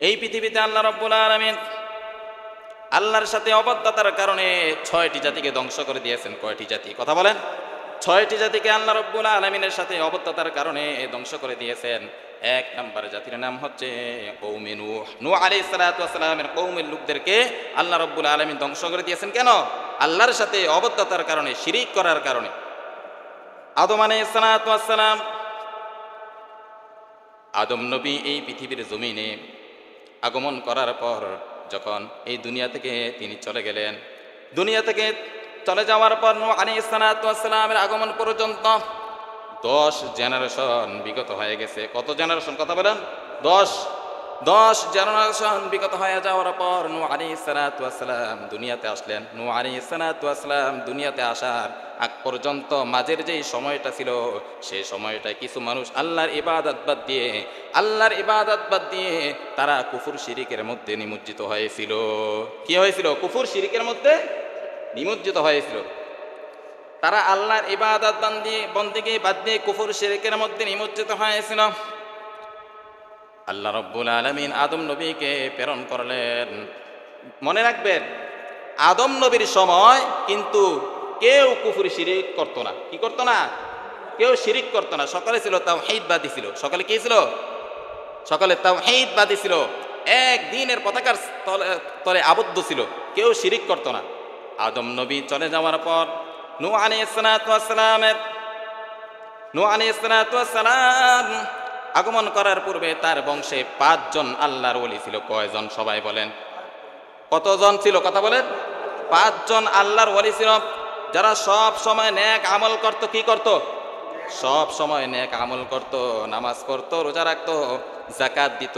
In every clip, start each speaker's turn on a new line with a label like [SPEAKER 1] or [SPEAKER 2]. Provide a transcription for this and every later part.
[SPEAKER 1] এই পৃথিবীতে আল্লাহ রাব্বুল আলামিন আল্লাহর সাথে অবাধ্যতার কারণে 6টি জাতিকে ধ্বংস করে দিয়েছেন। কয়টি জাতি? কথা বলেন। 6টি জাতিকে আল্লাহ রাব্বুল আলামিনের সাথে অবাধ্যতার কারণে ধ্বংস করে দিয়েছেন। এক নম্বর জাতির নাম হচ্ছে কওমে নূহ। নূহ আলাইহিস সালাতু ওয়াস সালামের কওমের লোকদেরকে আল্লাহ রাব্বুল আলামিন ধ্বংস করে দিয়েছেন। কেন? আল্লাহর সাথে অবাধ্যতার কারণে, শিরিক করার কারণে। আদম আলাইহিস সালাতু ওয়াস সালাম, আদম নবী এই পৃথিবীর জমিনে আগমন করার পর যখন এই দুনিয়া থেকে তিনি চলে গেলেন, দুনিয়া থেকে চলে যাওয়ার পর নূহ আলাইহিস সালাতু ওয়াস সালামের আগমন পর্যন্ত 10 জেনারেশন বিগত হয়ে গেছে। কত জেনারেশন? কথা বলেন। 10 জেনারেশন বিগত হয়ে যাওয়ার পর নূহ আলাইহিস সালাতু ওয়াস সালাম দুনিয়াতে আসলেন। নূহ আলাইহিস সালাতু ওয়াস সালাম দুনিয়াতে আসার আগ পর্যন্ত মাঝের যেই সময়টা ছিল, সেই সময়টা কিছু মানুষ আল্লাহর ইবাদত বাদ দিয়ে তারা কুফর শিরিকের মধ্যে নিমজ্জিত হয়েছিল। কি হয়েছিল? কুফর শিরিকের মধ্যে নিমজ্জিত হয়েছিল। তারা আল্লাহর ইবাদত বন্দেগী বাদ দিয়ে কুফর শিরকের মধ্যে নিমজ্জিত হয়েছিল। আল্লাহ রাব্বুল আলামিন আদম নবীকে প্রেরণ করলেন। মনে রাখবেন, আদম নবীর সময় কিন্তু কেউ কুফর শিরিক করতো না। কি করতো না? কেউ শিরিক করতো না। সকলে ছিল তাওহীদবাদী ছিল। সকলে কি ছিল? সকলে তাওহীদবাদী ছিল। এক দিনের পতাকার তলে আবদ্ধ ছিল। কেউ শিরিক করতো না। আদম নবী চলে যাওয়ার পর নূহ আলাইহিস সালাতু ওয়াস সালাম আগমন করার পূর্বে তার বংশে 5 জন আল্লাহর ওলি ছিল। কয়জন? সবাই বলেন। কতজন ছিল? কথা বলেন। 5 জন আল্লাহর ওলি ছিল, যারা সব সময় নেক আমল করত। কি করত? সব সময় নেক আমল করত, নামাজ পড়তো, রোজা রাখতো, যাকাত দিত,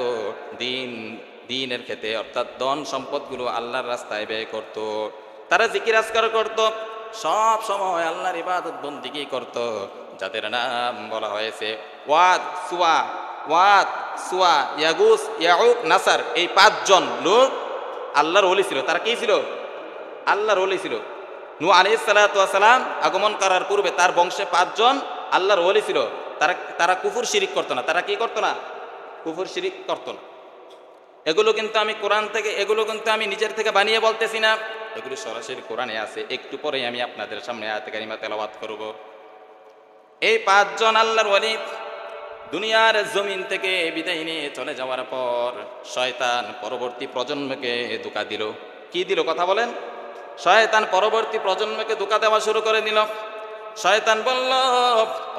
[SPEAKER 1] দিনের ক্ষেত্রে অর্থাৎ ধন সম্পদগুলো আল্লাহর রাস্তায় ব্যয় করত। তারা জিকির আজকার করত, সব সময় আল্লাহর ইবাদত বন্দেগী করত, যাদের নাম বলা হয়েছে ওয়াদ, সুয়া, ইয়াগুস, ইয়াউক, নাসার। এই 5 জন লোক আল্লাহর ওলি ছিল। তারা কি ছিল? আল্লাহর ওলি ছিল। নূহ আলাইহিস সালাতু ওয়াস সালাম আগমন করার পূর্বে তার বংশে 5 জন আল্লাহর ওলি ছিল। তারা কুফর শিরিক করতো না। তারা কি করতো না? কুফর শিরিক করতো না। এগুলো কিন্তু আমি কোরআন থেকে, এগুলো কিন্তু আমি নিজের থেকে বানিয়ে বলতেছি না, এগুলো সরাসরি কোরআনে আছে। একটু পরে আমি আপনাদের সামনে আয়াত কারিমা তেলাওয়াত করব। এই 5 জন আল্লাহর ওলি দুনিয়ার জমিন থেকে বিদায় নিয়ে চলে যাওয়ার পর শয়তান পরবর্তী প্রজন্মকে ধোঁকা দিল। কি দিল? কথা বলেন। শয়তান পরবর্তী প্রজন্মকে ধোঁকা দেওয়া শুরু করে দিল। শয়তান বলল,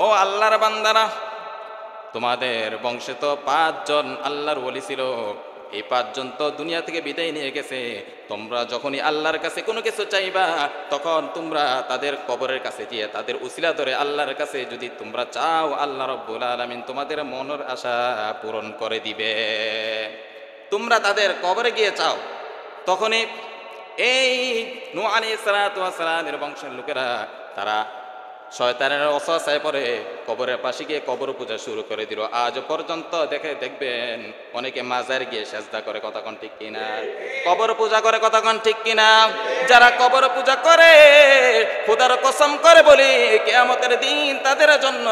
[SPEAKER 1] ও আল্লাহর বান্দারা, তোমাদের বংশে তো 5 জন আল্লাহর ওলি ছিল। এই 5 জন তো দুনিয়া থেকে বিদায় নিয়ে গেছে। তোমরা যখনই আল্লাহর কাছে কোনো কিছু চাইবা, তখন তোমরা তাদের কবরের কাছে গিয়ে তাদের উসিলা ধরে আল্লাহর কাছে যদি তোমরা চাও, আল্লাহ রাব্বুল আলামিন তোমাদের মনের আশা পূরণ করে দিবে। তোমরা তাদের কবরে গিয়ে চাও। তখনই এই নূহ আলাইহিস সালাতু ওয়াস সালামের বংশের লোকেরা তারা শয়তানের ওয়াসওয়াসায় পড়ে কবরের পাশে গিয়ে কবর পূজা শুরু করে দিল। আজ পর্যন্ত দেখবেন অনেকে মাজার গিয়ে সেজদা করে। কথা কোন ঠিক কিনা? কবর পূজা করে। কথা কোন ঠিক কিনা? যারা কবর পূজা করে, খোদার কসম করে বলি, কিয়ামতের দিন তাদের জন্য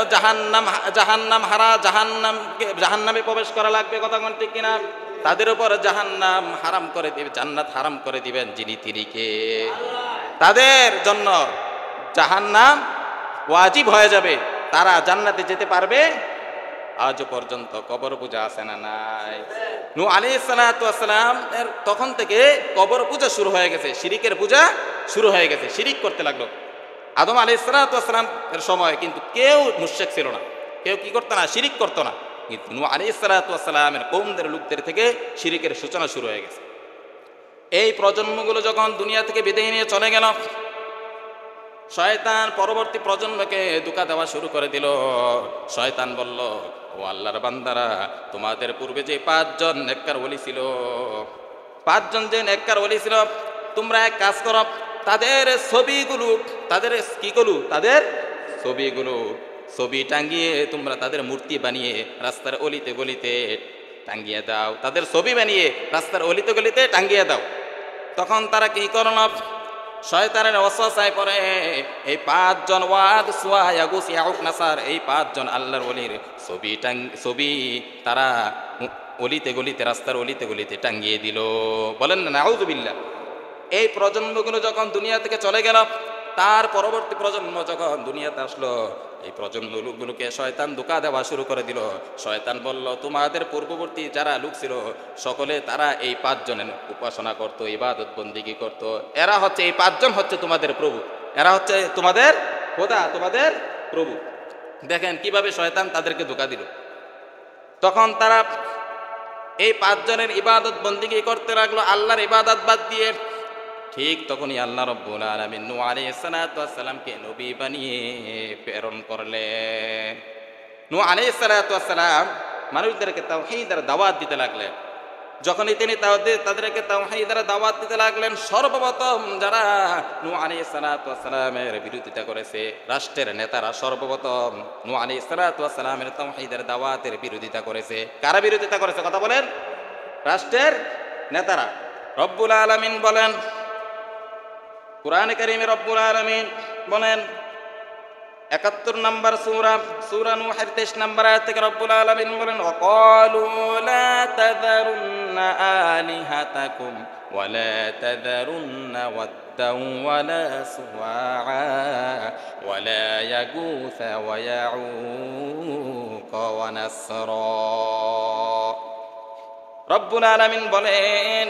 [SPEAKER 1] জাহান্নামে প্রবেশ করা লাগবে। কথা কোন ঠিক কিনা? তাদের উপর জাহান্নাম হারাম করে দিবে, জান্নাত হারাম করে দিবেন যিনি, তিনি কে? তাদের জন্য জাহান্নাম ওয়াজিব হয়ে যাবে, তারা জান্নাতে যেতে পারবে। আজ পর্যন্ত কবর পূজা আছে না নাই? নূহ আলাইহিস সালাতু ওয়াস সালাম এর তখন থেকে কবর পূজা শুরু হয়ে গেছে, শিরিকের পূজা শুরু হয়ে গেছে, শিরিক করতে লাগলো। আদম আলাইহিস সালাতু ওয়াস সালাম এর সময় কিন্তু কেউ মুশরিক ছিল না, কেউ কি করতো না? শিরিক করতো না। কিন্তু নূহ আলাইহিস সালাতু ওয়াস সালামের কওমদের লোকদের থেকে শিরিকের সূচনা শুরু হয়ে গেছে। এই প্রজন্মগুলো যখন দুনিয়া থেকে বিদায় নিয়ে চলে গেল, শয়তান পরবর্তী প্রজন্মকে ধোঁকা দেওয়া শুরু করে দিল। শয়তান বলল, ও আল্লাহর বান্দারা, তোমাদের পূর্বে যে 5 জন নেককার ওলি ছিল, 5 জন যে নেককার ওলি ছিল, তোমরা এক কাজ করো, তাদের ছবিগুলো, তাদের কি করু, তাদের ছবি টাঙ্গিয়ে তোমরা তাদের মূর্তি বানিয়ে রাস্তার অলিতে গলিতে টাঙ্গিয়ে দাও। তাদের ছবি বানিয়ে রাস্তার অলিতে গলিতে টাঙ্গিয়ে দাও। তখন তারা কি করল? শয়তানের ওয়াসওয়াসায় পড়ে এই 5 জন ওয়াদ, সুয়া, ইয়াগুস, ইয়াউক, নাসার, এই 5 জন আল্লাহর ওলির ছবি তারা অলিতে গলিতে, রাস্তার অলিতে গলিতে টাঙ্গিয়ে দিল। বলেন না নাউযুবিল্লাহ। এই প্রজন্মগুলো যখন দুনিয়া থেকে চলে গেল, তার পরবর্তী প্রজন্ম যখন দুনিয়াতে আসলো, এই প্রজন্মগুলোকে শয়তান ধোঁকা দেওয়া শুরু করে দিল। শয়তান বলল, তোমাদের পূর্ববর্তী যারা লোক ছিল সকলে তারা এই 5 জনের উপাসনা করত, ইবাদত বন্দিগি করত। এরা হচ্ছে, এই 5 জন হচ্ছে তোমাদের প্রভু, এরা হচ্ছে তোমাদের খোদা, তোমাদের প্রভু। দেখেন কিভাবে শয়তান তাদেরকে ধোঁকা দিল। তখন তারা এই 5 জনের ইবাদত বন্দিগি করতে লাগলো, আল্লাহর ইবাদত বাদ দিয়ে। ঠিক তখনই আল্লাহ রাব্বুল আলামিন নূহ আলাইহিস সালাতু ওয়াস সালামকে নবী বানিয়ে প্রেরণ করলেন। নূহ আলাইহিস সালাতু ওয়াস সালাম মানুষদেরকে তাওহীদের দাওয়াত দিতে লাগলেন। যখনই তিনি তাদেরকে তাওহীদের দাওয়াত দিতে লাগলেন, সর্বপ্রথম যারা নূহ আলাইহিস সালাতু ওয়াস সালামের বিরোধিতা করেছে, রাষ্ট্রের নেতারা সর্বপ্রথম নূহ আলাইহিস সালাতু ওয়াস সালামের তাওহীদের দাওয়াতের বিরোধিতা করেছে। কারা বিরোধিতা করেছে কথা বলেন? রাষ্ট্রের নেতারা। রব্বুল আলামিন বলেন কুরআনে কারীমে, রব্বুল আলামিন বলেন 71 নম্বর সূরা নূহের 23 নম্বর আয়াত থেকে রব্বুল আলামিন বলেন, ওয়াকালু লা তাযারুন্না আলিহাতাকুম ওয়া লা তাযারুন্না ওয়াদ্দান ওয়া লা সুওয়া ওয়া লা ইয়াগুসা ওয়া ইয়াউক ওয়া নাসরা। রব্বুল আলামিন বলেন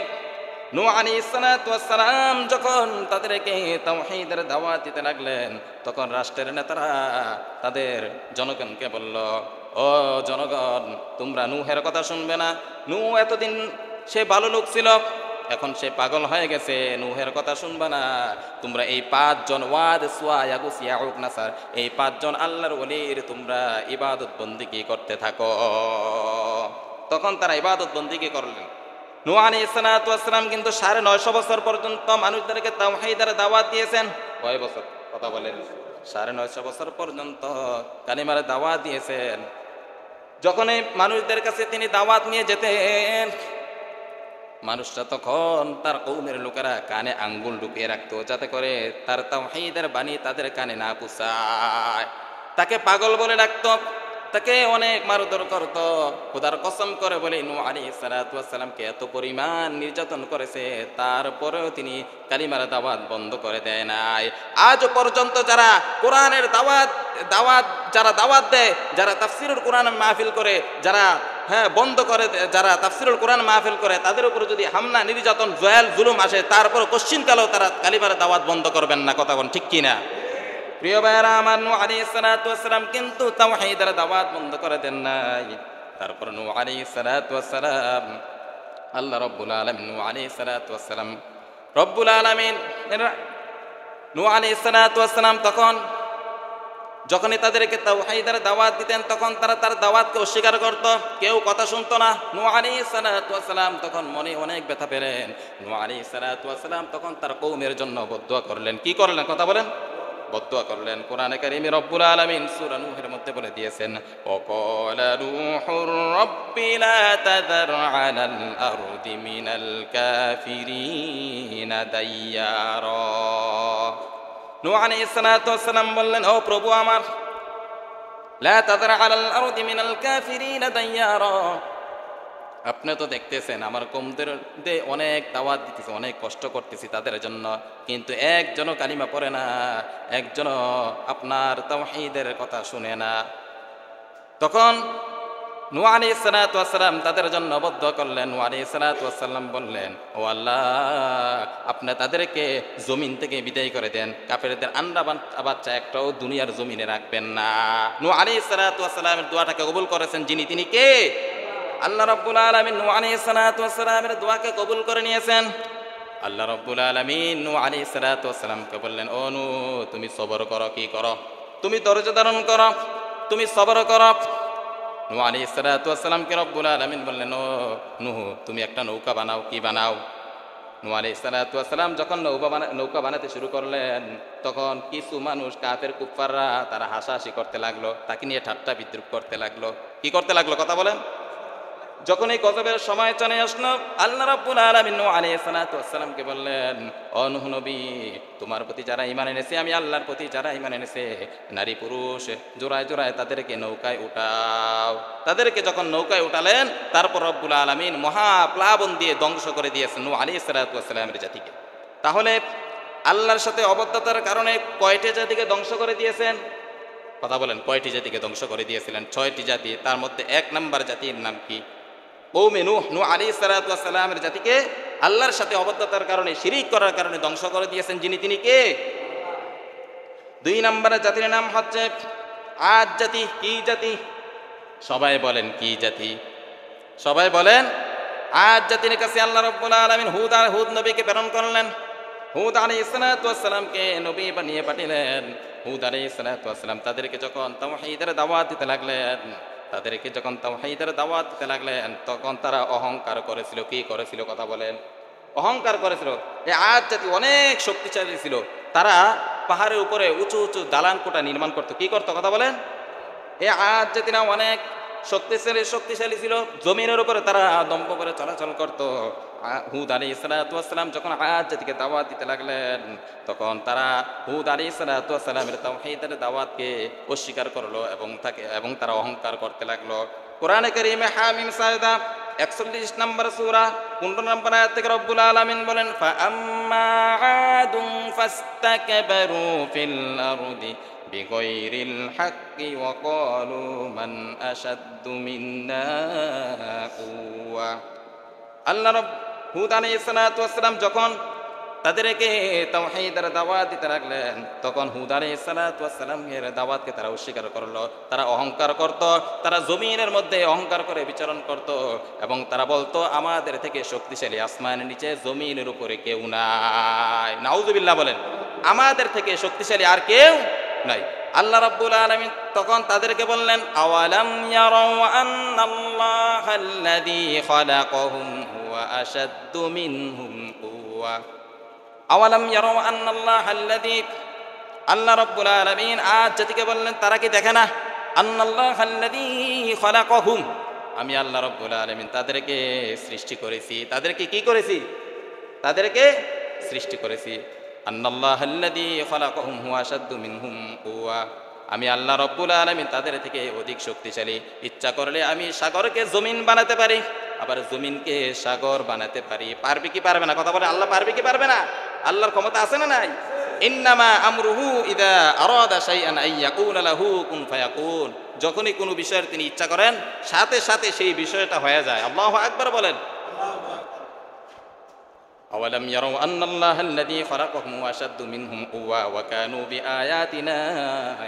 [SPEAKER 1] নূহ আলাইহিস সালাতু ওয়াস সালাম যখন তাদেরকে তাওহীদের দাওয়াত দিতে লাগলেন, তখন রাষ্ট্রের নেতারা তাদের জনগণকে বলল, ও জনগণ, তোমরা নূহের কথা শুনবে না? নূহ এতদিন সে ভালো লোক ছিল, এখন সে পাগল হয়ে গেছে, নূহের কথা শুনবে না। তোমরা এই 5 জন ওয়াদ, সুয়া, ইয়াগুস, ইয়াউক, নাসার, এই 5 জন আল্লাহর ওলির তোমরা ইবাদত বন্দিগি করতে থাকো। তখন তারা ইবাদত বন্দিগি করলেন। নূহ আলাইহিস সালাতু ওয়াস সালাম কিন্তু 950 বছর পর্যন্ত মানুষদেরকে তাওহীদের দাওয়াত দিয়েছেন। কয় বছর কথা বলেন? 950 বছর পর্যন্ত কালিমার দাওয়াত দিয়েছেন। যখন এই মানুষদের কাছে তিনি দাওয়াত নিয়ে যেতেন, মানুষরা তখন তার কওমের লোকেরা কানে আঙ্গুল ঢুকিয়ে রাখতো, যাতে করে তার তাওহীদের বাণী তাদের কানে না পৌঁছায়। তাকে পাগল বলে ডাকতো, তাকে অনেক মারধর করত। খোদার কসম করে বলে নূহ আলাইহিস সালাতু ওয়াস সালামকে এত পরিমাণ নির্যাতন করেছে, তারপরেও তিনি কালিমার দাওয়াত বন্ধ করে দেয় নাই। আজ পর্যন্ত যারা কোরআনের দাওয়াত দেয়, যারা তাফসীরুল কোরআন মাহফিল করে, যারা বন্ধ করে, যারা তাফসীরুল কোরআন মাহফিল করে, তাদের উপর যদি হামলা, নির্যাতন, জয়াল, জুলুম আসে, তারপর কোশ্চিনকালেও তারা কালিমার দাওয়াত বন্ধ করবেন না। কথা বলেন ঠিক কিনা? প্রিয় ভাইরা আমার, নূহ আলাইহিস সালাতু ওয়াস সালাম কিন্তু তাওহীদের দাওয়াত বন্ধ করে দেন নাই। তারপর নূহ আলাইহিস সালাতু ওয়াস সালাম, আল্লাহ রাব্বুল আলামিন নূহ আলাইহিস সালাতু ওয়াস সালাম, রব্বুল আলামিন নূহ আলাইহিস সালাতু ওয়াস সালাম তখন যখনই তাদেরকে তাওহীদের দাওয়াত দিতেন, তখন তারা তার দাওয়াতকে অস্বীকার করত, কেউ কথা শুনতো না। নূহ আলাইহিস সালাতু ওয়াস সালাম তখন মনে অনেক ব্যথা পেলেন। নূহ আলাইহিস সালাতু ওয়াস সালাম তখন তার কওমের জন্য বদদুয়া করলেন। কি করলেন কথা বলেন? বদদুয়া করলেন। কোরআনে কারীমে রব্বুল আলামিন সূরা নূহের মধ্যে বলে দিয়েছেন, ওয়াকালা নূহুর রাব্বি লা তাযার আলাল আরদি মিনাল কাফিরিনা দাইয়ারা। নূহ আলাইহিস সালাতু ওয়াস সালাম বললেন, ও প্রভু আমার, লা তাযার আলাল আরদি মিনাল কাফিরিনা দাইয়ারা, আপনি তো দেখতেছেন আমার কওমদের অনেক দাওয়াত দিতেছি, অনেক কষ্ট করতেছি তাদের জন্য, কিন্তু একজনও কালিমা পড়ে না, একজনও আপনার তাওহীদের কথা শুনে না। তখন নূহ আলাইহিস সালাতু ওয়াস সালাম তাদের জন্য বদদুয়া করলেন। নূহ আলাইহিস সালাতু ওয়াস সালাম বললেন, ও আল্লাহ, আপনি তাদেরকে জমিন থেকে বিদায় করে দেন, কাফেরদের আন্ডা বাচ্চা একটাও দুনিয়ার জমিনে রাখবেন না। নূহ আলাইহিস সালাতু ওয়াস সালামের দোয়াটাকে কবুল করেছেন যিনি, তিনি কে? আল্লাহ রাব্বুল আলামিন নূহ আলাইহিস সালাতু ওয়াস সালামের দোয়াকে কবুল করে নিয়েছেন। আল্লাহ রাব্বুল আলামিন নূহ আলাইহিস সালাতু ওয়াস সালামকে বললেন, ও নূহ, তুমি সবর করো। কি করো? তুমি ধৈর্য ধারণ করো, তুমি সবর করো। নূহ আলাইহিস সালাতু ওয়াস সালামকে রব্বুল আলামিন বললেন, ও নূহ, তুমি একটা নৌকা বানাও। কি বানাও? নূহ আলাইহিস সালাতু ওয়াস সালাম যখন নৌকা বানাতে শুরু করলেন, তখন কিছু মানুষ কাফের কুফাররা তারা হাসাহাসি করতে লাগলো, তাকে নিয়ে ঠাট্টা বিদ্রুপ করতে লাগলো। কি করতে লাগলো কথা বলেন? যখন এই গজবের সময় চলে আসলো, আল্লাহ রাব্বুল আলামিন নূহ আলাইহিস সালাতু ওয়াস সালামকে বললেন, ও নূহ নবী, তোমার প্রতি যারা ঈমান এনেছে, আমি আল্লাহর প্রতি যারা ঈমান এনেছে, নারী পুরুষ জোড়ায় জোড়ায় তাদেরকে নৌকায় উঠাও। তাদেরকে যখন নৌকায় উঠালেন, তারপর রব্বুল আলামিন মহাপ্লাবন দিয়ে ধ্বংস করে দিয়েছেন নূহ আলাইহিস সালাতু ওয়াস সালামের জাতিকে। তাহলে আল্লাহর সাথে অবদ্ধতার কারণে কয়টি জাতিকে ধ্বংস করে দিয়েছেন? কথা বলেন, কয়টি জাতিকে ধ্বংস করে দিয়েছিলেন? 6টি জাতি। তার মধ্যে 1 নম্বর জাতির নাম কি? কওমে নূহ। নূহ আলাইহিস সালাতু ওয়াস সালামের জাতিকে আল্লাহর সাথে অবদ্ধতার কারণে, শিরিক করার কারণে ধ্বংস করে দিয়েছেন যিনি, তিনি কে? 2 নম্বরের জাতির নাম হচ্ছে আদ জাতি। কি জাতি? সবাই বলেন কি জাতি? সবাই বলেন। আদ জাতির কাছে আল্লাহ রাব্বুল আলামিন হুদ নবীকে প্রেরণ করলেন। হুদ আলাইহিস সালাতু ওয়াস সালামকে নবী বানিয়ে পাঠালেন। হুদ আলাইহিস সালাতু ওয়াস সালাম তাদেরকে যখন তাওহীদের দাওয়াত দিতে লাগলেন, তখন তারা অহংকার করেছিল। কি করেছিল? কথা বলেন। অহংকার করেছিল। এই আদ জাতি অনেক শক্তিশালী ছিল। তারা পাহাড়ের উপরে উঁচু উঁচু দালান কোঠা নির্মাণ করতো। কি করতো? কথা বলেন। এই আদ জাতিরা অনেক শক্তিশালী ছিল। জমিনের উপরে তারা দম্ভ করে চলাচল করত। হুদ আলাইহিস সালাতু ওয়াস সালাম যখন আদ জাতিকে দাওয়াত দিতে লাগলেন, তখন তারা হুদ আলাইহিস সালাতু ওয়াস সালামের তাওহীদের দাওয়াতকে অস্বীকার করলো এবং তারা অহংকার করতে লাগলো। কোরআনে কারীমে হামিম সাজদা 41 নম্বর সূরা 15 নম্বর আয়াত থেকে রব্বুল আলামিন বলেন, ফাআম্মা আদুন ফাস্তাকবারু ফিল আরদি বিগাইরিল হাক্কি ওয়া ক্বালু মান আশাদ্দু মিন্না কুওয়া। আল্লাহ হুদ আলাইহিস সালাতু ওয়াস সালাম যখন তাদেরকে তাওহীদের দাওয়াত দিতে লাগলেন, তখন হুদ আলাইহিস সালাতু ওয়াস সালামের দাওয়াতকে তারা অস্বীকার করলো। তারা অহংকার করত। তারা জমিনের মধ্যে অহংকার করে বিচরণ করত এবং তারা বলতো, আমাদের থেকে শক্তিশালী আসমানের নিচে জমিনের উপরে কেউ নাই। নাউযুবিল্লাহ বলেন। আমাদের থেকে শক্তিশালী আর কেউ নাই। আল্লাহ রাব্বুল আলামিন তখন তাদেরকে বললেন, আওয়ালাম ইয়ারাউ আন্নাল্লাহাল্লাযী খালাকাহুম হুয়া আশাদ্দু মিনহুম কুওয়া। আওয়ালাম ইয়ারাউ আন্নাল্লাহাল্লাযী, আল্লাহ রাব্বুল আলামিন আজ জাতিকে বললেন, তারা কি দেখে না? আন্নাল্লাহাল্লাযী খালাকাহুম, আমি আল্লাহ রাব্বুল আলামিন তাদেরকে সৃষ্টি করেছি। তাদেরকে কি করেছি? তাদেরকে সৃষ্টি করেছি। আন্নাল্লাহাল্লাযী খালাকাহুম হুয়া আশাদ্দু মিনহুম কুওয়া, আমি আল্লাহ রাব্বুল আলামিন তাদের থেকে অধিক শক্তিশালী। ইচ্ছা করলে আমি সাগরকে জমিন বানাতে পারি, আবার জমিনকে সাগর বানাতে পারি। পারবে কি পারবে না? কথা বলে। আল্লাহ পারবে কি পারবে না? আল্লাহর ক্ষমতা আছে না নাই? ইন্নামা আমরুহু ইযা আরাদা শাইআন আইয়াকুলা লাহু কুন ফায়াকুন, যখনই কোনো বিষয়ের তিনি ইচ্ছা করেন, সাথে সাথে সেই বিষয়টা হয়ে যায়। আল্লাহু আকবার বলেন। আওয়ালাম ইয়ারাউ আন্নাল্লাহাল্লাযী খালাকাহুম ওয়া আশাদ্দু মিনহুম কুওয়া ওয়া কানু বিআয়াতিনা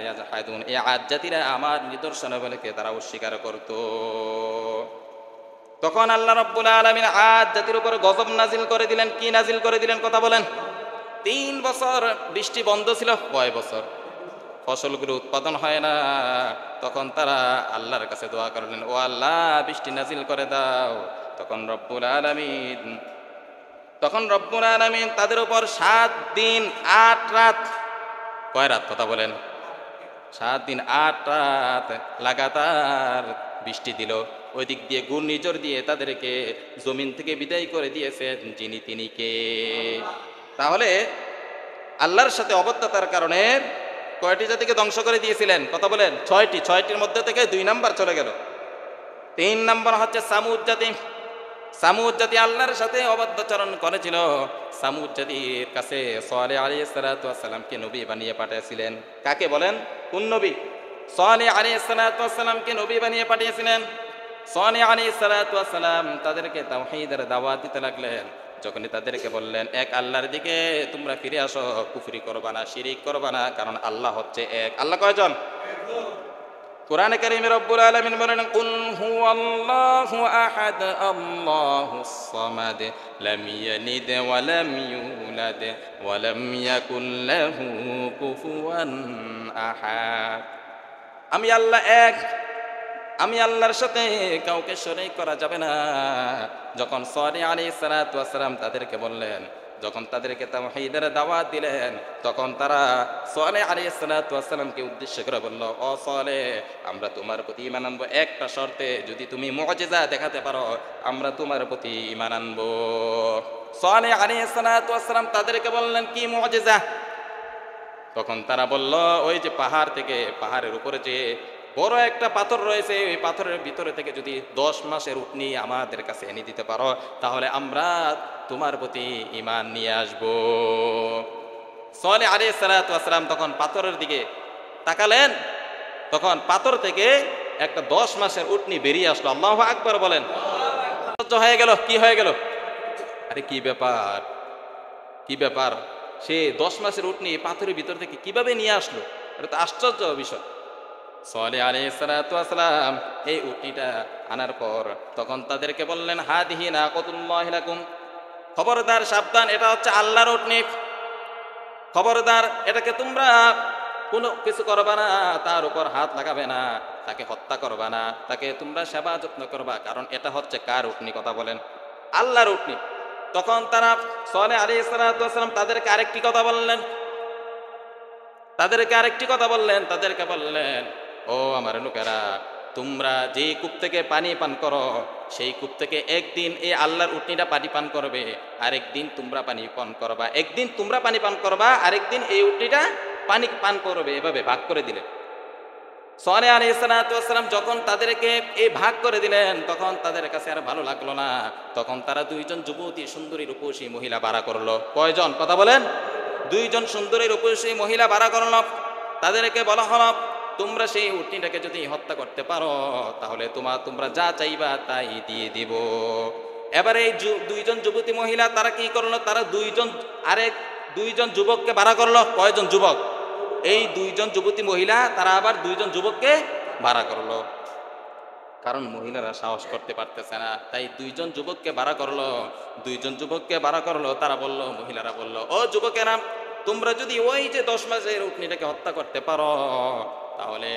[SPEAKER 1] ইয়াজহাদুন। এই আদ জাতিরা আমার নিদর্শনাবলীকে তারা অস্বীকার করত। তখন আল্লাহ রাব্বুল আলামিন আদ জাতির উপর গজব নাজিল করে দিলেন। কি নাজিল করে দিলেন? কথা বলেন। 3 বছর বৃষ্টি বন্ধ ছিল। কয় বছর? ফসলগুলো উৎপাদন হয় না। তখন তারা আল্লাহর কাছে দোয়া করলেন, ও আল্লাহ, বৃষ্টি নাজিল করে দাও। তখন রব্বুল আলামিন তাদের উপর 7 দিন 8 রাত, কয় রাত? কথা বলেন। 7 দিন 8 রাত লাগাতার বৃষ্টি দিল। ওই দিক দিয়ে ঘূর্ণিঝড় দিয়ে তাদেরকে জমিন থেকে বিদায় করে দিয়েছেন যিনি, তিনি কে? তাহলে আল্লাহর সাথে অবদ্ধতার কারণে কয়টি জাতিকে ধ্বংস করে দিয়েছিলেন? কথা বলেন। 6টি। 6টির মধ্যে থেকে 2 নাম্বার চলে গেল। 3 নাম্বার হচ্ছে সামুদ জাতি। সামুদ জাতি আল্লাহর সাথে অবাধ্যচরণ করেছিল। সামুদ জাতির কাছে সালেহ আলাইহিস সালাতু ওয়াস সালামকে নবী বানিয়ে পাঠিয়েছিলেন। কাকে বলেন? কোন নবী? সালেহ আলাইহিস সালাতু ওয়াস সালামকে নবী বানিয়ে পাঠিয়েছিলেন। সালেহ আলাইহিস সালাতু ওয়াস সালাম তাদেরকে তাওহীদের দাওয়াত দিতে লাগলেন। যখনই তাদেরকে বললেন, এক আল্লাহর দিকে তোমরা ফিরে আসো, কুফরি করবা না, শিরিক করবা না, কারণ আল্লাহ হচ্ছে এক। আল্লাহ কয়জন? কোরআনে কারীমে রব্বুল আলামিন বলেন, কুল হুয়াল্লাহু আহাদ আল্লাহুস সামাদ লাম ইয়ালিদ ওয়া লাম ইউলাদ ওয়া লাম ইয়াকুল লাহু কুফুয়ান আহাদ। আমি আল্লাহ এক, আমি আল্লাহর সাথে কাউকে শরীক করা যাবে না। যখন সালেহ আলাইহিস সালাতু ওয়াস সালাম তাদেরকে বললেন, যখন তাদেরকে তাওহীদের দাওয়াত দিলেন তখন তারা সালেহ আলাইহিস সালাতু ওয়াস সালামকে উদ্দেশ্য করে বলল, ও সালেহ, আমরা তোমার প্রতি ঈমান আনবো একটা শর্তে, যদি তুমি মুআজিজা দেখাতে পারো আমরা তোমার প্রতি ঈমান আনবো। সালেহ আলাইহিস সালাতু ওয়াস সালাম তাদেরকে বললেন, কি মুআজিজা? তখন তারা বলল, ওই যে পাহাড় থেকে, পাহাড়ের উপরে যে বড় একটা পাথর রয়েছে, ওই পাথরের ভিতরে থেকে যদি 10 মাসের উটনি আমাদের কাছে এনে দিতে পারো তাহলে আমরা তোমার প্রতি ঈমান নিয়ে আসব। সালেহ আলাইহিস সালাতু ওয়াস সালাম তখন পাথরের দিকে তাকালেন, তখন পাথর থেকে একটা 10 মাসের উটনি বেরিয়ে আসলো। আল্লাহু আকবার বলেন। হয়ে গেল, কি হয়ে গেল? আরে কি ব্যাপার, কি ব্যাপার? সে 10 মাসের উটনি পাথরের ভিতর থেকে কিভাবে নিয়ে আসলো? এটা তো আশ্চর্য বিষয়। সালেহ আলাইহিস সালাতু ওয়াস সালাম এই উটনিটা আনার পর তখন তাদেরকে বললেন, হাদিহি নাকাতুল্লাহি লাকুম, খবরদার, সাবধান, এটা হচ্ছে আল্লাহর উটনি, খবরদার, এটাকে তোমরা কোনো কিছু করবা না, তার উপর হাত লাগাবে না, তাকে হত্যা করবা না, তাকে তোমরা সেবা যত্ন করবা, কারণ এটা হচ্ছে কার উটনি? কথা বলেন, আল্লাহর উটনি। তখন তারা সালেহ আলাইহিস সালাতু ওয়াস সালাম তাদেরকে আরেকটি কথা বললেন, তাদেরকে বললেন, ও আমার লোকেরা, তোমরা যেই কূপ থেকে পানি পান করো সেই কূপ থেকে একদিন এই আল্লাহর উটনিটা পানি পান করবে, আরেকদিন তোমরা পানি পান করবা, একদিন তোমরা পানি পান করবা, আরেকদিন এই উটনিটা পানি পান করবে, এভাবে ভাগ করে দিলেন। সালেহ আলাইহিস সালাতু ওয়াস সালাম যখন তাদেরকে এই ভাগ করে দিলেন তখন তাদের কাছে আর ভালো লাগলো না, তখন তারা 2জন যুবতী সুন্দরী রূপসী মহিলা ভাড়া করলো। কয়জন? কথা বলেন। 2জন সুন্দরী রূপসী মহিলা ভাড়া করলো। তাদেরকে বলা হলো, তোমরা সেই উটনিটাকে যদি হত্যা করতে পারো তাহলে তোমরা যা চাইবা তাই দিয়ে দিব। এবারে এই 2জন যুবতী মহিলা তারা কি করলো? তারা 2জন যুবককে ভাড়া করলো। কয়জন যুবক? এই 2জন যুবতী মহিলা তারা আবার 2জন যুবককে ভাড়া করলো, কারণ মহিলারা সাহস করতে পারতেছে না, তাই 2জন যুবককে ভাড়া করলো। 2জন যুবককে ভাড়া করলো, তারা বলল, মহিলারা বলল, ও যুবকেরা, তোমরা যদি ওই যে 10 মাসের উটনিটাকে হত্যা করতে পারো তাহলে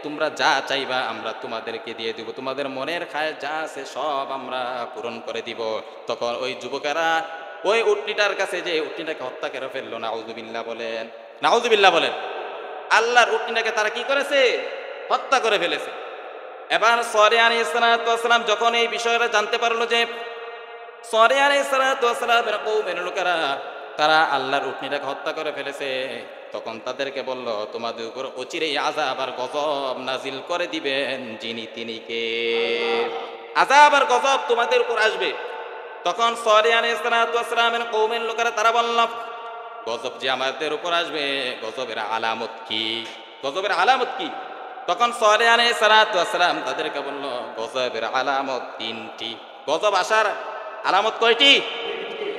[SPEAKER 1] তোমরা যা চাইবা আমরা তোমাদেরকে দিয়ে দিব, তোমাদের মনের খায় যা আছে সব আমরা পূরণ করে দিব। তখন ওই যুবকেরা ওই উটনিটার কাছে যে উটনিটাকে হত্যা করে ফেললো। নাউযুবিল্লাহ বলেন, নাউযুবিল্লাহ বলেন। আল্লাহর উটনিটাকে তারা কি করেছে? হত্যা করে ফেলেছে। এবার সালেহ আলাইহিস সালাতু ওয়াস সালাম যখন এই বিষয়টা জানতে পারলো যে সালেহ আলাইহিস সালাতু ওয়াস সালামের কওমের লোকেরা তারা আল্লাহর উটনিটাকে হত্যা করে ফেলেছে, তখন তাদেরকে বলল, তোমাদের উপর অচিরেই আযাব আর গজব নাজিল করে দিবেন যিনি তিনি কে। আযাব আর গজব তোমাদের উপর আসবে। তখন সালেহ আলাইহিস সালাতু ওয়াস সালামের কওমের লোকেরা তারা বলল, গজব যে আমাদের উপর আসবে, গজবের আলামত কি? গজবের আলামত কি? তখন সালেহ আলাইহিস সালাতু ওয়াস সালাম তাদেরকে বলল, গজবের আলামত 3টি। গজব আসার আলামত কয়টি?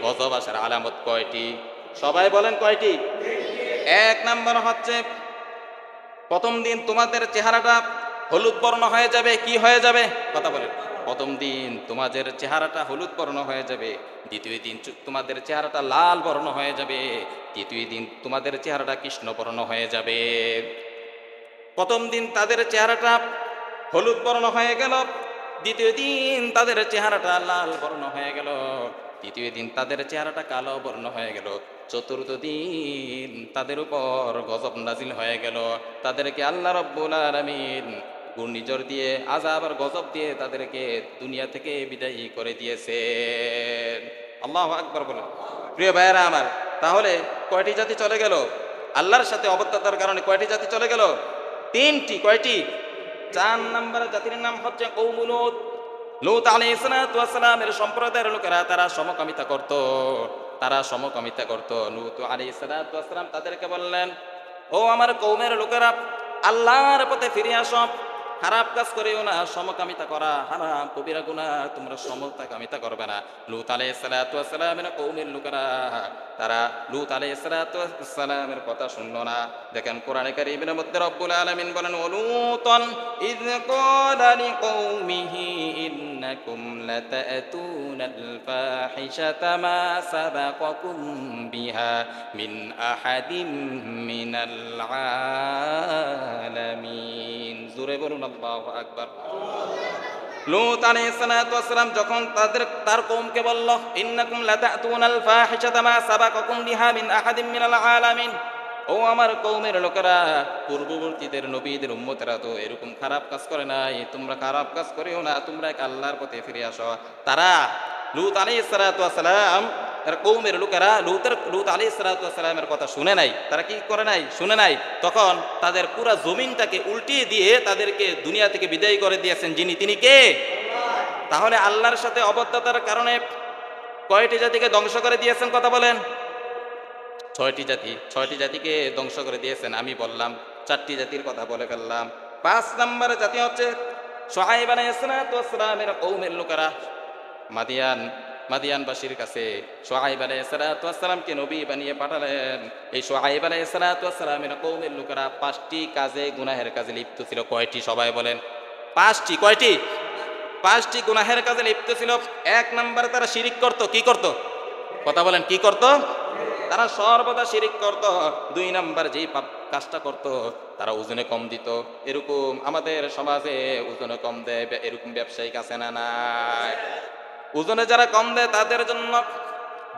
[SPEAKER 1] গজব আসার আলামত কয়টি? সবাই বলেন কয়টি? 1 নম্বর হচ্ছে, প্রথম দিন তোমাদের চেহারাটা হলুদ বর্ণ হয়ে যাবে। কি হয়ে যাবে? কথা বলেন। প্রথম দিন তোমাদের চেহারাটা হলুদ বর্ণ হয়ে যাবে। দ্বিতীয় দিন তোমাদের চেহারাটা লাল বর্ণ হয়ে যাবে। তৃতীয় দিন তোমাদের চেহারাটা কৃষ্ণ বর্ণ হয়ে যাবে। প্রথম দিন তাদের চেহারাটা হলুদ বর্ণ হয়ে গেল, দ্বিতীয় দিন তাদের চেহারাটা লাল বর্ণ হয়ে গেল, তৃতীয় দিন তাদের চেহারাটা কালো বর্ণ হয়ে গেল, চতুর্থ দিন তাদের উপর গজব নাজিল হয়ে গেল। তাদেরকে আল্লাহ রাব্বুল আলামিন ঘূর্ণিঝড় দিয়ে, আযাব আর গজব দিয়ে তাদেরকে দুনিয়া থেকে বিদায়ী করে দিয়েছেন। আল্লাহু আকবার বলেন। প্রিয় ভাইয়েরা আমার, তাহলে কয়টি জাতি চলে গেল? আল্লাহর সাথে অবত্যতার কারণে কয়টি জাতি চলে গেল? 3টি। কয়টি? 4 নম্বর জাতির নাম হচ্ছে কওমুল লূত। লূত আলাইহিস সালামের সম্প্রদায়ের লোকেরা তারা সমকামিতা করত। লূত আলাইহিস সালাম তাদেরকে বললেন, ও আমার কওমের লোকেরা, আল্লাহর পথে ফিরে আসো, খারাপ কাজ করিও না, সমকামিতা করা হারাম, কবিরা গুনাহ, তোমরা সমকামিতা করবে না। লূত আলাইহিস সালামের কওমের লোকেরা তারা লূত আলাইহিস সালামের কথা শুনলো না। দেখেন কোরআনে কারীমের মধ্যে রব্বুল আলামিন বলেন, ওলুতন ইয ক্বালা লিকওমিহি ইন্নাকুম লাতাতুনাল ফাহিশাতা মা সাবাকাকুম বিহা মিন আহাদিম মিনাল আলামিন। জোরে বলুন আল্লাহু আকবার। লূত আলাইহিস সালাতু ওয়াস সালাম যখন তার কওমকে বলল, ইন্নাকুম লাতাতুনাল ফাহিশাতা মা সাবাকাকুম বিহা মিন আহাদিম মিনাল আলামিন, ও আমার কওমের লোকেরা, পূর্ববর্তীদের নবীদের উম্মতেরা তো এরকম খারাপ কাজ করে নাই, তোমরা খারাপ কাজ করিও না, তোমরা এক আল্লাহর পথে ফিরে আসো। তারা লূত আলাইহিস সালাতু ওয়াস সালাম এর কওমের লোকেরা লূত আলাইহিস সালাতু ওয়াস সালামের কথা শুনে নাই। তারা কি করে নাই? শুনে নাই। তখন তাদের পুরা জমিনটাকে উল্টিয়ে দিয়ে তাদেরকে দুনিয়া থেকে বিদায় করে দিয়েছেন, যিনি তিনি কে? তাহলে আল্লাহর সাথে অবদ্ধতার কারণে কয়টি জাতিকে ধ্বংস করে দিয়েছেন? কথা বলেন। 6টি জাতি। 6টি জাতিকে ধ্বংস করে দিয়েছেন। আমি বললাম 4টি জাতির কথা বলে ফেললাম। 5 নম্বর জাতি হচ্ছে শুআয়ব আলাইহিস সালাতু ওয়াস সালামের কওমের লোকেরা। মাদিয়ানবাসীর কাছে শুআয়ব আলাইহিস সালাতু ওয়াস সালামকে নবী বানিয়ে পাঠালেন। এই শুআয়ব আলাইহিস সালাতু ওয়াস সালামের কওমের লোকেরা 5টি কাজে, গুনাহের কাজে লিপ্ত ছিল। কয়টি? সবাই বলেন। 5টি। কয়টি? 5টি গুনাহের কাজে লিপ্ত ছিল। 1 নম্বরে তারা শিরিক করত। কি করত? কথা বলেন, কি করত? তারা সর্বদা শিরিক করত। 2 নম্বর যেই কাজটা করত, তারা ওজনে কম দিত। এরকম আমাদের সমাজে ওজনে কম দেয় এরকম ব্যবসায়িক আছে না নাই? ওজনে যারা কম দেয় তাদের জন্য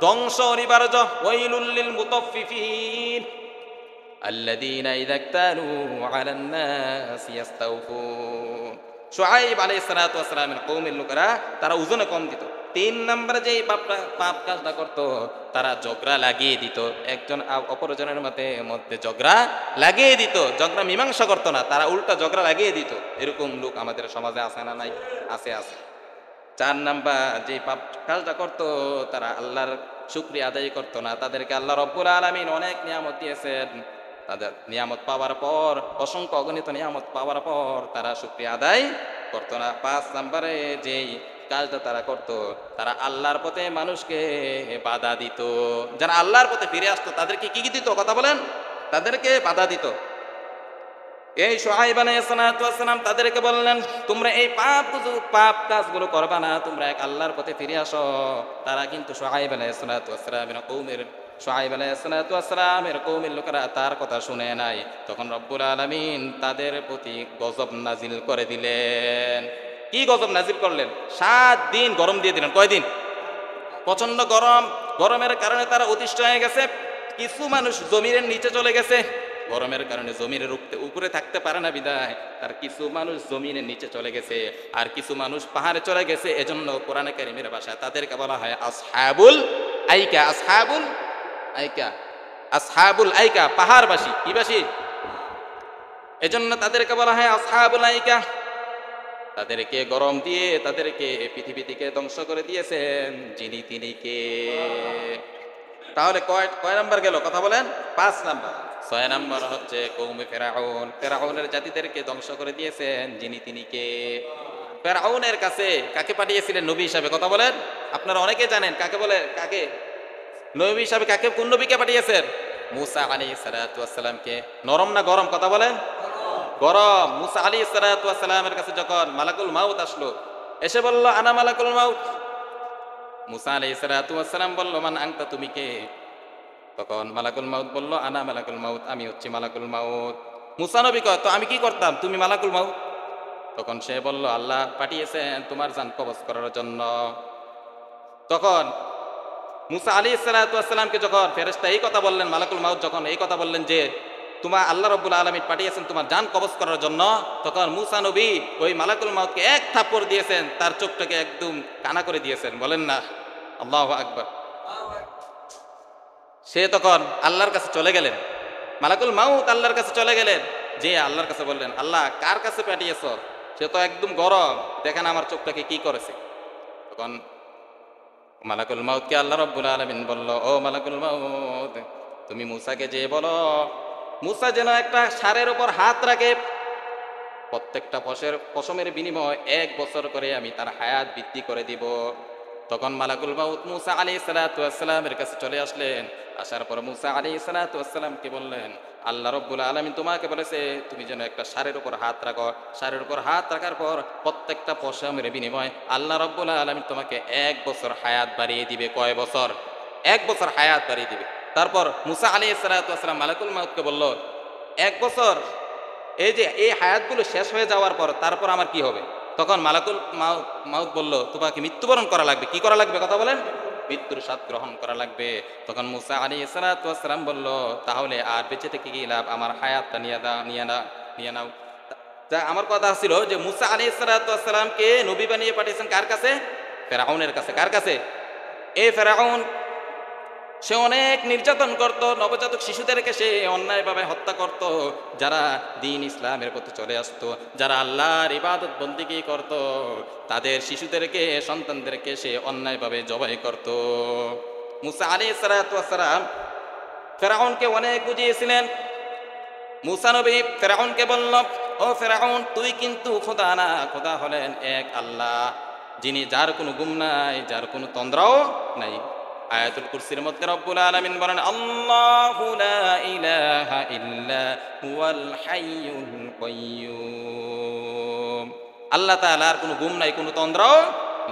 [SPEAKER 1] ধ্বংস অনিবার্য। ওয়াইলুল লিল মুতাফফিফিন আল্লাযীনা ইযা ইক্তালু আলান নাস ইস্তাওফুন। শুআয়ব আলাইহিস সালাতু ওয়াস সালামের কওমের লোকেরা তারা ওজনে কম দিত। 3 নম্বরে যেই পাপ কাজটা করত, তারা ঝগড়া লাগিয়ে দিত। একজন অপরজনের মধ্যে ঝগড়া লাগিয়ে দিত। ঝগড়া মীমাংসা করতো না, তারা উল্টা ঝগড়া লাগিয়ে দিত। এরকম লোক আমাদের সমাজে আছে না নাই? আছে। 4 নাম্বার যে পাপ কাজটা করতো, তারা আল্লাহর শুকরিয়া আদায় করতো না। তাদেরকে আল্লাহ রব্বুল আলামিন অনেক নিয়ামত দিয়েছেন। তাদের নিয়ামত পাওয়ার পর, অসংখ্য অগণিত নিয়ামত পাওয়ার পর তারা শুকরিয়া আদায় করতো না। 5 নম্বরে যেই কাজটা তারা করতো, তারা আল্লাহর পথে মানুষকে বাধা দিত। যারা আল্লাহর পথে ফিরে আসতো তাদেরকে কি দিত? কথা বলেন। তাদেরকে বাধা দিত। এই শুআয়ব আলাইহিস সালাতু ওয়াস সালাম তাদেরকে বললেন, তোমরা এই পাপ কাজগুলো করবা না, তোমরা এক আল্লাহর পথে ফিরে আসো। তারা কিন্তু শুআয়ব আলাইহিস সালাতু ওয়াস সালামের কওমের লোকেরা তার কথা শুনে নাই। তখন রব্বুল আলামিন তাদের প্রতি গজব নাজিল করে দিলেন। কি গজব নাজিল করলেন? 7 দিন গরম দিয়ে দিলেন। কয়দিন? প্রচন্ড গরমের কারণে তারা অতিষ্ঠ হয়ে গেছে। কিছু মানুষ জমিনের নিচে চলে গেছে। গরমের কারণে জমিনের উপরে থাকতে পারে না বিদায় তার কিছু মানুষ জমিনের নিচে চলে গেছে, আর কিছু মানুষ পাহাড়ে চলে গেছে। এজন্য কোরআনে কারীমের ভাষায় তাদেরকে বলা হয় আসহাবুল আইকা। আসহাবুল আইকা, পাহাড়বাসী। কি বাসী? এজন্য তাদেরকে বলা হয় আসহাবুল আইকা। তাদেরকে গরম দিয়ে তাদেরকে পৃথিবী থেকে ধ্বংস করে দিয়েছেন, যিনি তিনি কে? তাহলে কয় নাম্বার গেল? কথা বলেন। 5 নাম্বার। 6 নাম্বার হচ্ছে কওমে ফেরাউন। ফেরাউনের জাতিদেরকে ধ্বংস করে দিয়েছেন, যিনি তিনি কে? ফেরাউনের কাছে কাকে পাঠিয়েছিলেন নবী হিসাবে? কথা বলেন। আপনারা অনেকে জানেন কাকে বলে, কাকে নবী হিসাবে কাকে, কোন নবীকে পাঠিয়েছেন? মূসা আলাইহিস সালাতু ওয়াস সালামকে। নরম না গরম? কথা বলেন। গরম। মূসা আলাইহিস সালাতু ওয়াস সালামের কাছে যখন মালাকুল মাউত আসলো, এসে বলল, আনা মালাকুল মাউত। মূসা আলাইহিস সালাতু ওয়াস সালাম বলল, মান আনতা, তুমি কে? তখন মালাকুল মাউত বলল, আনা মালাকুল মাউত, আমি হচ্ছি মালাকুল মাউত। মূসা নবী কয়, তো আমি কি করতাম? তুমি মালাকুল মাউত। তখন সে বলল, আল্লাহ পাঠিয়েছেন তোমার জান কবজ করার জন্য। তখন মূসা আলাইহিস সালাতু ওয়াস সালামকে যখন ফেরেশতা এই কথা বললেন, মালাকুল মাউত যখন এই কথা বললেন যে তোমার আল্লাহ রাব্বুল আলামিন পাঠিয়েছেন তোমার জান কবজ করার জন্য, তখন মূসা নবী ওই মালাকুল মাউতকে এক থাপ্পড় দিয়েছেন, তার চোখটাকে একদম কানা করে দিয়েছেন। বলেন না আল্লাহু আকবার। সে তখন আল্লাহর কাছে চলে গেলেন। মালাকুল মাউত আল্লাহর কাছে চলে গেলেন, যে আল্লাহর কাছে বললেন, আল্লাহ কার কাছে পাঠিয়েছ? সে তো একদম গরম, দেখেন আমার চোখটাকে কি করেছে। তখন মালাকুল মাউতকে আল্লাহ রাব্বুল আলামিন বলল, ও মালাকুল মাউত, তুমি মূসাকে যে বলো, মূসা যেন একটা ষাঁড়ের উপর হাত রাখে, প্রত্যেকটা পশমের বিনিময়ে 1 বছর করে আমি তার হায়াত বৃদ্ধি করে দিব। তখন মালাকুল মাউত মূসা আলাইহিস সালাতু ওয়াস সালামের কাছে চলে আসলেন। আসার পর মূসা আলাইহিস সালাতু ওয়াস সালামকে বললেন, আল্লাহ রাব্বুল আলামিন তোমাকে বলেছে তুমি যেন একটা ষাঁড়ের উপর হাত রাখো। ষাঁড়ের উপর হাত রাখার পর প্রত্যেকটা পশমের বিনিময়ে আল্লাহ রাব্বুল আলামিন তোমাকে 1 বছর হায়াত বাড়িয়ে দিবে। কয় বছর? 1 বছর হায়াত বাড়িয়ে দিবে। তারপর মূসা আলাইহিস সালাতু ওয়াস সালাম মালাকুল মাউতকে বলল, 1 বছর এই যে এই হায়াতগুলো শেষ হয়ে যাওয়ার পর তারপর আমার কি হবে? তখন মালাকুল মাউত বলল, তোমাকে মৃত্যুবরণ করা লাগবে। কি করা লাগবে কথা বলেন? মৃত্যুর স্বাদ গ্রহণ করা লাগবে। তখন মুসা আলাইহিস সালাতু ওয়াস সালাম বলল, তাহলে আর বেঁচে থেকে কি লাভ, আমার হায়াতটা নিয়ে নাও। তা আমার কথা ছিল যে মুসা আলাইহিস সালাতু ওয়াস সালামকে নবী বানিয়ে পাঠিয়েছেন কার কাছে? ফেরাউনের কাছে। কার কাছে? এই ফেরাউন, সে অনেক নির্যাতন করত, নবজাতক শিশুদেরকে সে অন্যায়ভাবে হত্যা করত। যারা দ্বীন ইসলামের প্রতি চলে আসতো, যারা আল্লাহর ইবাদত বন্দিগি করত, তাদের শিশুদেরকে, সন্তানদেরকে সে অন্যায়ভাবে জবাই করত। মুসা আলাইহিস সালাতু ওয়াস সালাম ফেরাউনকে অনেক বুঝিয়েছিলেন। মুসা নবী ফেরাউনকে বলল, ও ফেরাউন, তুই কিন্তু খোদা না, খোদা হলেন এক আল্লাহ, যিনি যার কোনো গুম নাই, যার কোনো তন্দ্রাও নাই। আয়াতুল কুরসির মধ্যে রব্বুল আলামিন বলেন, আল্লাহু লা ইলাহা ইল্লা হুয়াল হাইয়ুল কাইয়্যুম। আল্লাহ তাআলার কোনো গুম নাই, কোনো তন্দ্রাও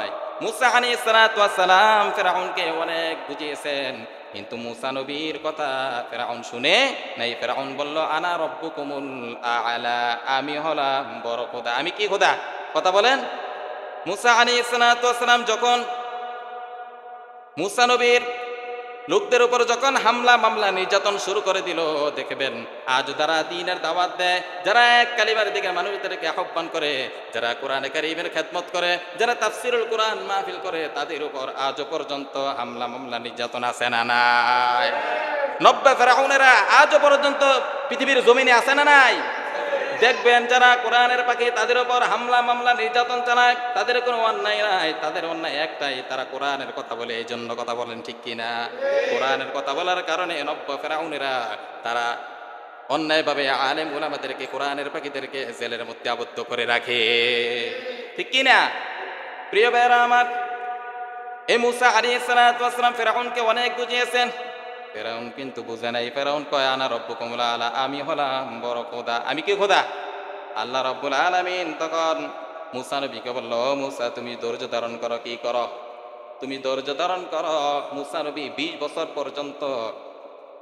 [SPEAKER 1] নাই। মুসা আলাইহিস সালাতু ওয়াস সালাম ফেরাউনকে অনেক বুঝিয়েছেন, কিন্তু মুসা নবীর কথা ফেরাউন শুনে নাই। ফেরাউন বলল, আনা রব্বুকুমুল আ'লা, আমি হলাম বড় খোদা। আমি কি খোদা? কথা বলেন। মুসা আলাইহিস সালাতু ওয়াস সালাম যখন মুসা নবীর লোকদের উপর যখন হামলা মামলা নির্যাতন শুরু করে দিল, দেখবেন আজ যারা দ্বীনের দাওয়াত দেয়, যারা এক কালিমার দিকে মানুষদেরকে আহ্বান করে, যারা কোরআনে কারীমের খেদমত করে, যারা তাফসীরুল কোরআন মাহফিল করে, তাদের উপর আজও পর্যন্ত হামলা মামলা নির্যাতন আছে না নাই? 90 ফেরাউনেরা আজও পর্যন্ত পৃথিবীর জমিনে আছে না নাই? দেখবেন যারা কোরআনের পাখি, তাদের উপর হামলা মামলা নির্যাতন চালায়, তাদের কোনো অন্যায় নাই, তাদের অন্যায় একটাই, তারা কোরআনের কথা বলে। এই জন্য কথা বলেন ঠিক কিনা? কোরআনের কথা বলার কারণে 90 ফেরাউনেরা তারা অন্যায়ভাবে আলেম উলামাদেরকে, কোরআনের পাখিদেরকে জেলের মধ্যে আবদ্ধ করে রাখে। ঠিক কিনা? প্রিয় ভাইরা আমার, এই মুসা আলাইহিস সালাতু ওয়াস সালাম ফেরাউনকে অনেক বুঝিয়েছেন, ফেরাউন কিন্তু বুঝে নাই। ফেরাউন কয়, আনা রব্বুকুমুল আ'লা, আমি হলাম বড় খোদা। আমি কি খোদা? আল্লাহ রাব্বুল আলামিন তখন মুসা নবীকে বলল, মুসা তুমি ধৈর্য ধারণ করো। কি করো? তুমি ধৈর্য ধারণ করো। মুসা নবী 20 বছর পর্যন্ত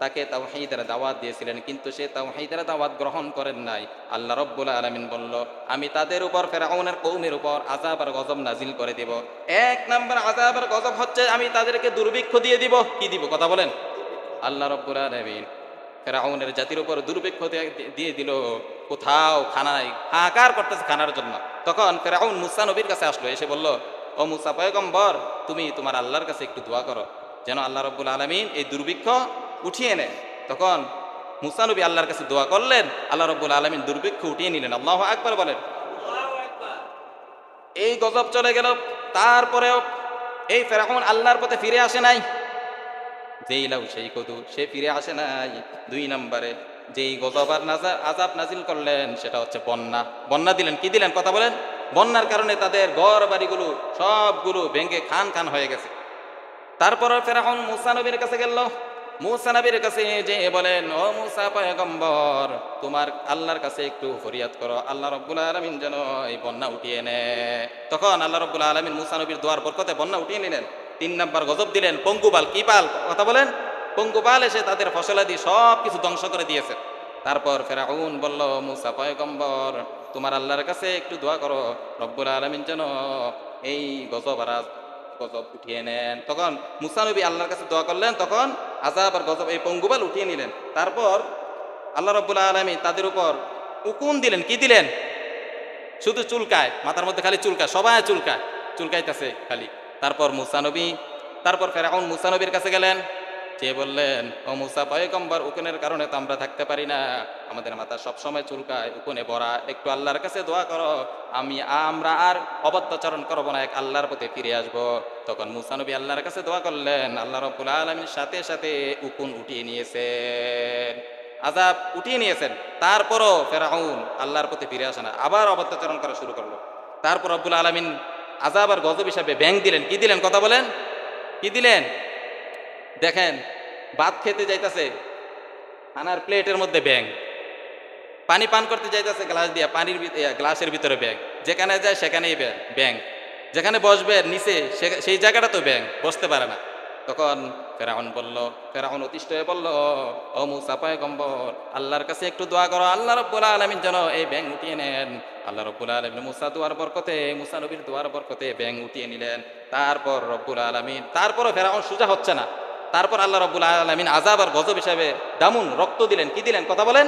[SPEAKER 1] তাকে তাওহীদের দাওয়াত দিয়েছিলেন, কিন্তু সে তাওহীদের দাওয়াত গ্রহণ করেন নাই। আল্লাহ রাব্বুল আলামিন বলল, আমি তাদের উপর, ফেরাউনের কওমের উপর আযাব আর গজব নাজিল করে দেব। 1 নম্বর আযাব আর গজব হচ্ছে আমি তাদেরকে দুর্ভিক্ষ দিয়ে দিব। কি দিব? কথা বলেন। আল্লাহ রাব্বুল আলামিন ফেরাউনের জাতির উপর দুর্ভিক্ষ দিয়ে দিল। কোথাও খানা নাই, হাহাকার করতেছে খানার জন্য। তখন ফেরাউন মুসা নবীর কাছে আসলো, এসে বলল, ও মুসা পয়গম্বর, তুমি তোমার আল্লাহর কাছে একটু দোয়া করো যেন আল্লাহ রাব্বুল আলামিন এই দুর্ভিক্ষ উঠিয়ে নেয়। তখন মুসা নবী আল্লাহর কাছে দোয়া করলেন, আল্লাহ রাব্বুল আলামিন দুর্ভিক্ষ উঠিয়ে নিলেন। আল্লাহু আকবার বলেন। এই গজব চলে গেল। তারপরেও এই ফেরাউন আল্লাহর পথে ফিরে আসে নাই। যেই লাউ সেই কদু, সে ফিরে আসে নাই। 2 নম্বরে যেই গজব আর আযাব নাজিল করলেন সেটা হচ্ছে বন্যা। বন্যা দিলেন। কি দিলেন? কথা বলেন। বন্যার কারণে তাদের ঘর বাড়িগুলো সবগুলো ভেঙে খান খান হয়ে গেছে। তারপর ফেরাউন মুসা নবীর কাছে গেল। মুসা নবীর কাছে যে বলেন, ও মুসা পয়গম্বর, তোমার আল্লাহর কাছে একটু ফরিয়াদ করো, আল্লাহ রাব্বুল আলামিন যেন এই বন্যা উঠিয়ে নেয়। তখন আল্লাহ রাব্বুল আলামিন মুসা নবীর দোয়ার বরকতে বন্যা উঠিয়ে নিলেন। 3 নম্বর গজব দিলেন পঙ্গুপাল। কি পাল? কথা বলেন। পঙ্গুপাল এসে তাদের ফসলাদি সব কিছু ধ্বংস করে দিয়েছে। তারপর ফেরাউন বলল, মুসা পয়গম্বর, তোমার আল্লাহর কাছে একটু দোয়া করো, রব্বুল আলামিন যেন এই গজব আর গজব উঠিয়ে নেন। তখন মুসা নবী আল্লাহর কাছে দোয়া করলেন, তখন আযাব আর গজব, এই পঙ্গুপাল উঠিয়ে নিলেন। তারপর আল্লাহ রাব্বুল আলামিন তাদের উপর উকুন দিলেন। কি দিলেন? শুধু চুলকায়, মাথার মধ্যে খালি চুলকায়, সবাই চুলকাইতেছে খালি। তারপর ফেরাউন মুসা নবীর কাছে গেলেন, যে বললেন, ও মুসা পয়গম্বর, উকুনের কারণে তো আমরা থাকতে পারি না, আমাদের মাথা সবসময় চুলকায়, উকুনে ভরা, একটু আল্লাহর কাছে দোয়া করো, আমরা আর অবত্যাচরণ করবো না, এক আল্লাহর প্রতি ফিরে আসবো। তখন মুসা নবী আল্লাহর কাছে দোয়া করলেন, আল্লাহ রাব্বুল আলামিন সাথে সাথে উকুন উঠিয়ে নিয়েছেন, আযাব উঠিয়ে নিয়েছেন। তারপরও ফেরাউন আল্লাহর প্রতি ফিরে আসে না, আবার অবত্যাচরণ করা শুরু করলো। তারপর রব্বুল আলামিন আযাব আর গজব হিসাবে ব্যাঙ দিলেন। কি দিলেন? কথা বলেন। কি দিলেন? দেখেন, ভাত খেতে যাইতেছে, খানার প্লেটের মধ্যে ব্যাঙ, পানি পান করতে যাইতেছে গ্লাস দিয়া, পানির গ্লাসের ভিতরে ব্যাঙ, যেখানে যায় সেখানেই ব্যাঙ, যেখানে বসবে নিচে সেই জায়গাটা তো ব্যাঙ, বসতে পারে না। তখন ফেরাউন বলল, ফেরাউন অতিষ্ঠ হয়ে বলল, ও মুসা পয়গম্বর, আল্লাহর কাছে একটু দোয়া করো, আল্লাহ রাব্বুল আলামিন যেন এই ব্যাঙ উঠিয়ে নেন। আল্লাহ রাব্বুল আলামিন মুসা দুয়ার বরকতে, মুসা নবীর দুয়ার বরকতে ব্যাঙ উঠিয়ে নিলেন। তারপর রব্বুল আলামিন, তারপরও ফেরাউন সোজা হচ্ছে না। তারপর আল্লাহ রাব্বুল আলামিন আযাব আর গজব হিসাবে দামুন রক্ত দিলেন। কি দিলেন কথা বলেন?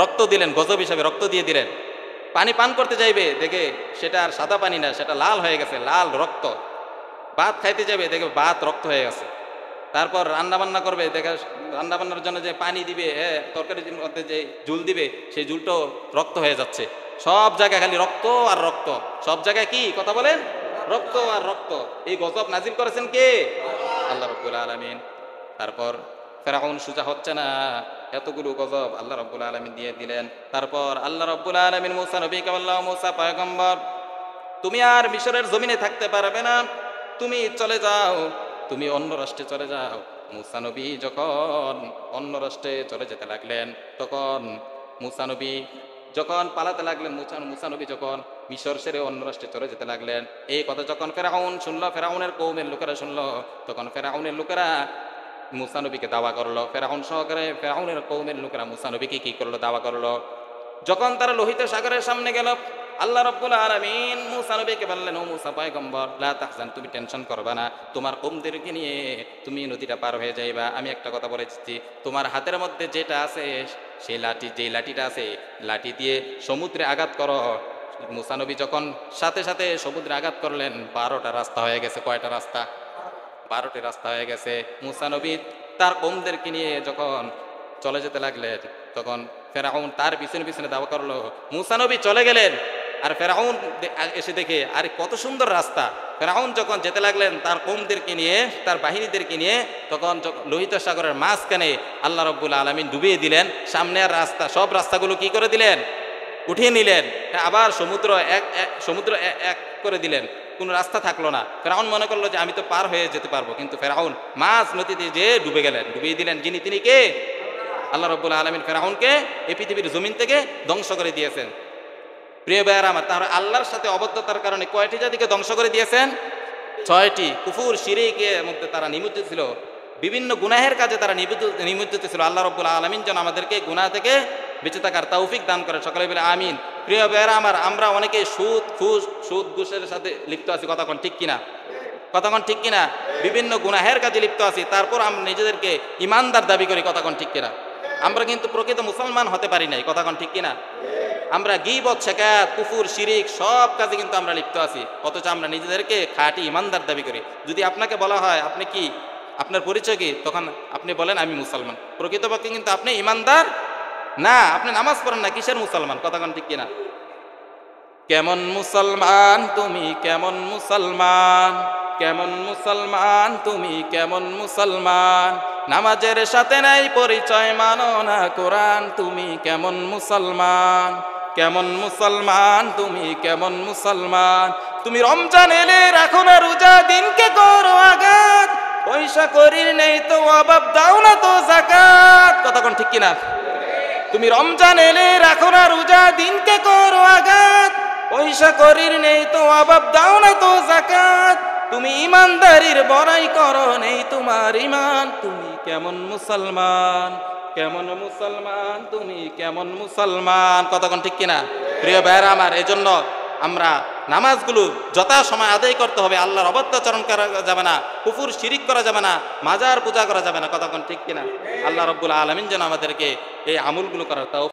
[SPEAKER 1] রক্ত দিলেন, গজব হিসাবে রক্ত দিয়ে দিলেন। পানি পান করতে যাইবে, দেখে সেটা আর সাদা পানি না, সেটা লাল হয়ে গেছে, লাল রক্ত। ভাত খাইতে যাবে, দেখে ভাত রক্ত হয়ে গেছে। তারপর রান্না বান্না করবে, দেখে রান্না বান্নার জন্য যে পানি দিবে, তরকারির মধ্যে যে ঝুল দিবে, সেই ঝুলটাও রক্ত হয়ে যাচ্ছে। সব জায়গায় খালি রক্ত আর রক্ত, সব জায়গায় কি কথা বলেন? রক্ত আর রক্ত। এই গজব নাজিল করেছেন কে? আল্লাহ রাব্বুল আলামিন। তারপর ফেরাউন সোজা হচ্ছে না, এতগুলো গজব আল্লাহ রাব্বুল আলামিন দিয়ে দিলেন। তারপর আল্লাহ রাব্বুল আলামিন মুসা নবীকে বলল, মুসা পয়গম্বর, তুমি আর মিশরের জমিনে থাকতে পারবে না, তুমি চলে যাও, তুমি অন্য রাষ্ট্রে চলে যাও। মুসা নবী যখন অন্য রাষ্ট্রে চলে যেতে লাগলেন, তখন মুসা নবী যখন পালাতে লাগলেন, মুসা নবী যখন মিশর সেরে অন্য রাষ্ট্রে চলে যেতে লাগলেন, এই কথা যখন ফেরাউন শুনলো, ফেরাউনের কওমের লোকেরা শুনলো, তখন ফেরাউনের লোকেরা মুসা নবীকে দাওয়া করলো। ফেরাউন সহকারে ফেরাউনের কওমের লোকেরা মুসা নবীকে কি করলো? দাওয়া করলো। যখন তারা লোহিত সাগরের সামনে গেল, আল্লাহ রাব্বুল আলামিন মুসা নবীকে বললেন, ও মুসা পয়গম্বর, লা তাহজান, তুমি টেনশন করবা না, তোমার কওমদেরকে নিয়ে তুমি নদীটা পার হয়ে যাইবা। আমি একটা কথা বলে দিচ্ছি, তোমার হাতের মধ্যে যেটা আছে, সেই লাঠি, যেই লাঠিটা আছে, লাঠি দিয়ে সমুদ্রে আঘাত করো। মুসা নবী যখন সাথে সাথে সমুদ্রে আঘাত করলেন, 12টা রাস্তা হয়ে গেছে। কয়টা রাস্তা? 12টি রাস্তা হয়ে গেছে। মুসা নবী তার কওমদেরকে নিয়ে যখন চলে যেতে লাগলেন, তখন ফেরাউন তার পিছনে পিছনে দাওয়া করলো। মুসা নবী চলে গেলেন, আর ফেরাউন এসে দেখে আরে কত সুন্দর রাস্তা। ফেরাউন যখন যেতে লাগলেন তার কওমদেরকে নিয়ে, তার বাহিনীদেরকে নিয়ে, তখন লোহিত সাগরের মাঝখানে আল্লাহ রাব্বুল আলামিন ডুবিয়ে দিলেন। সামনে আর রাস্তা, সব রাস্তাগুলো কি করে দিলেন? উঠিয়ে নিলেন। আবার সমুদ্র এক করে দিলেন, কোনো রাস্তা থাকলো না। ফেরাউন মনে করলো যে আমি তো পার হয়ে যেতে পারবো, কিন্তু ফেরাউন মাঝ নদীতে যে ডুবে গেলেন। ডুবিয়ে দিলেন যিনি, তিনি কে? আল্লাহ রাব্বুল আলামিন ফেরাউনকে এই পৃথিবীর জমিন থেকে ধ্বংস করে দিয়েছেন। প্রিয় ভাইয়েরা আমার, তাহলে আল্লাহর সাথে অবদ্ধতার কারণে কয়টি জাতিকে ধ্বংস করে দিয়েছেন? 6টি। কুফুর শিরকের মধ্যে তারা নিমজ্জিত ছিল, বিভিন্ন গুনাহের কাজে তারা নিমজ্জিত ছিল। আল্লাহ রাব্বুল আলামিন যেন আমাদেরকে গুনাহ থেকে বেঁচে থাকার তৌফিক দান করে। সকলে বলে আমিন। প্রিয় ভাইয়েরা আমার, আমরা অনেকে সুদ ঘুষের সাথে লিপ্ত আছি, কথা কোন ঠিক কিনা? কথা কোন ঠিক কিনা? বিভিন্ন গুনাহের কাজে লিপ্ত আছি, তারপর আমরা নিজেদেরকে ইমানদার দাবি করি, কথা কোন ঠিক কিনা? আমরা কিন্তু প্রকৃত মুসলমান হতে পারি নাই, কথা কোন ঠিক কিনা? আমরা গীবত, শিকায়াত, কুফুর, শিরিক সব কাজে কিন্তু আমরা লিপ্ত আছি, অথচ আমরা নিজেদেরকে খাঁটি ইমানদার দাবি করি। যদি আপনাকে বলা হয় আপনি কি, আপনার পরিচয় কি, তখন আপনি বলেন আমি মুসলমান, প্রকৃতপক্ষে কিন্তু আপনি ইমানদার না, আপনি নামাজ পড়েন না, কিসের মুসলমান? কথা কোন ঠিক কিনা? কেমন মুসলমান তুমি, কেমন মুসলমান, কেমন মুসলমান তুমি, কেমন মুসলমান, নামাজের সাথে নাই পরিচয়, মানো না কোরআন, তুমি কেমন মুসলমান, কেমন মুসলমান তুমি, কেমন মুসলমান, তুমি রমজান এলে রাখো না রোজা, দিনকে করো আঘাত, পয়সা করির নেই তো অভাব, দাও না তো যাকাত, কথা কোন ঠিক কিনা? তুমি রমজান এলে রাখো না রোজা, দিনকে করো আঘাত, পয়সা করির নেই তো অভাব, দাও না তো যাকাত, তুমি ইমানদারির বড়াই করো, নেই তোমার ইমান, তুমি কেমন মুসলমান, কেমন মুসলমান তুমি, কেমন মুসলমান, কতক্ষণ ঠিক কিনা? প্রিয় ভাইয়েরা আমার, এজন্য আমরা নামাজগুলো যথাসময় আদায় করতে হবে। আল্লাহর অবত্যাচরণ করা যাবে না, কুফুর শিরিক করা যাবে না, মাজার পূজা করা যাবে না, কতক্ষণ ঠিক কিনা? আল্লাহ রাব্বুল আলামিন যেন আমাদেরকে এই আমলগুলো করার তাও